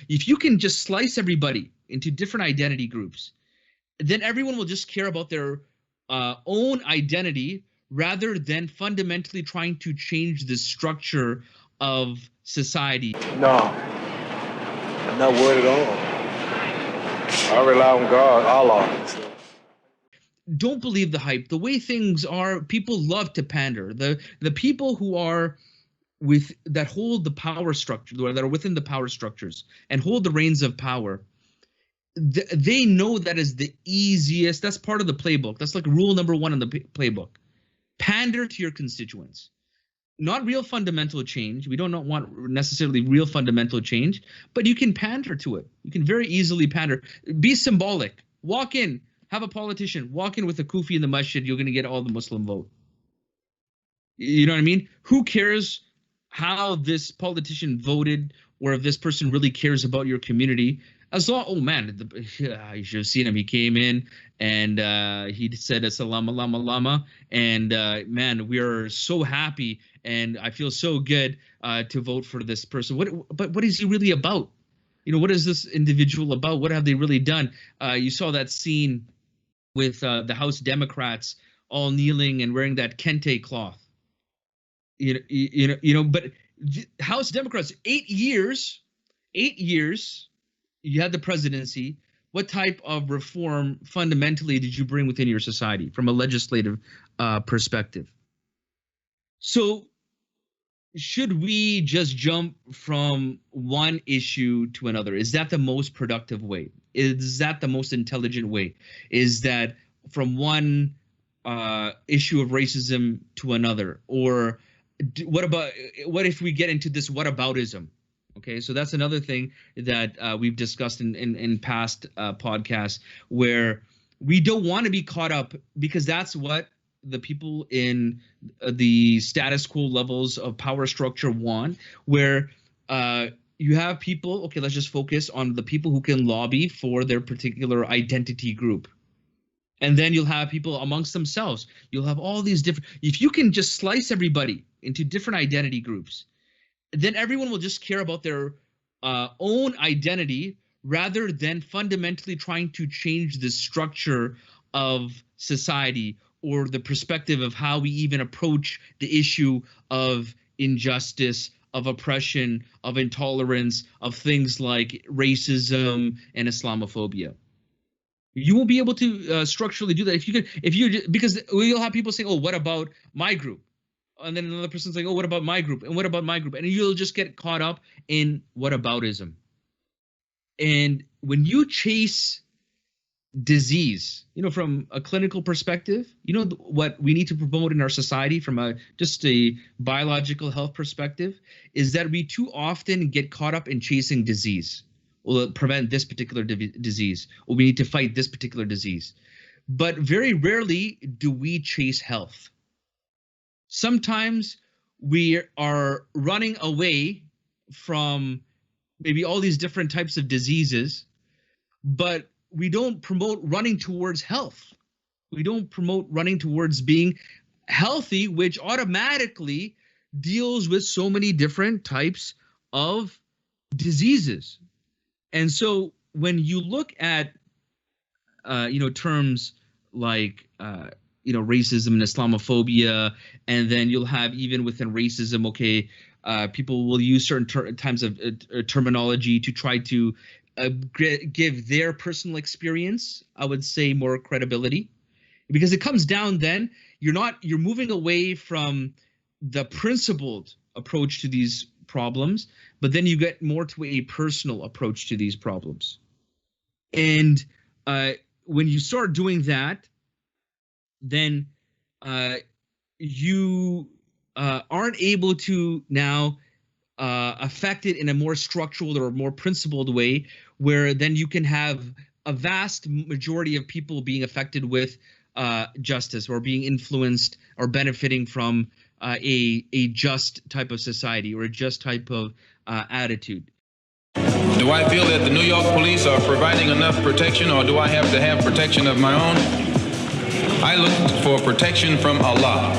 If you can just slice everybody into different identity groups, then everyone will just care about their own identity rather than fundamentally trying to change the structure of society. No, I'm not worried at all. I rely on God, Allah. Don't believe the hype. The way things are, people love to pander. The people who are that hold the power structure, that are within the power structures and hold the reins of power, they know that is the easiest. That's part of the playbook. That's like rule number one in the playbook. Pander to your constituents. Not real fundamental change. We don't want necessarily real fundamental change, but you can pander to it. You can very easily pander. Be symbolic. Walk in, have a politician, walk in with a kufi in the masjid, you're going to get all the Muslim vote. You know what I mean? Who cares how this politician voted or if this person really cares about your community? As long, oh man, you should have seen him. He came in and he said "Assalamu alaikum lama," and man, we are so happy, and I feel so good to vote for this person. But what is he really about? You know, what is this individual about? What have they really done? You saw that scene with the House Democrats all kneeling and wearing that kente cloth. You know. But House Democrats, 8 years. You had the presidency. What type of reform fundamentally did you bring within your society from a legislative perspective? So should we just jump from one issue to another? Is that the most productive way? Is that the most intelligent way? Is that from one issue of racism to another? Or what if we get into this whataboutism? Okay, so that's another thing that we've discussed in past podcasts, where we don't want to be caught up, because that's what the people in the status quo levels of power structure want, where you have people, okay, let's just focus on the people who can lobby for their particular identity group. And then you'll have people amongst themselves. You'll have all these different, if you can just slice everybody into different identity groups, then everyone will just care about their own identity rather than fundamentally trying to change the structure of society or the perspective of how we even approach the issue of injustice, of oppression, of intolerance, of things like racism and Islamophobia. You won't be able to structurally do that because you'll have people saying, "Oh, what about my group?" And then another person's like, "Oh, what about my group? And what about my group?" And you'll just get caught up in whataboutism. And when you chase disease, from a clinical perspective, what we need to promote in our society from just a biological health perspective is that we too often get caught up in chasing disease. We'll prevent this particular disease, or we need to fight this particular disease. But very rarely do we chase health. Sometimes we are running away from maybe all these different types of diseases, but we don't promote running towards health. We don't promote running towards being healthy, which automatically deals with so many different types of diseases. And so when you look at, terms like, racism and Islamophobia, and then you'll have even within racism, people will use certain times of terminology to try to give their personal experience, I would say, more credibility, because it comes down then you're moving away from the principled approach to these problems, but then you get more to a personal approach to these problems. And when you start doing that, then you aren't able to now affect it in a more structural or more principled way, where then you can have a vast majority of people being affected with justice, or being influenced or benefiting from a just type of society or a just type of attitude. Do I feel that the New York police are providing enough protection, or do I have to have protection of my own? I look for protection from Allah.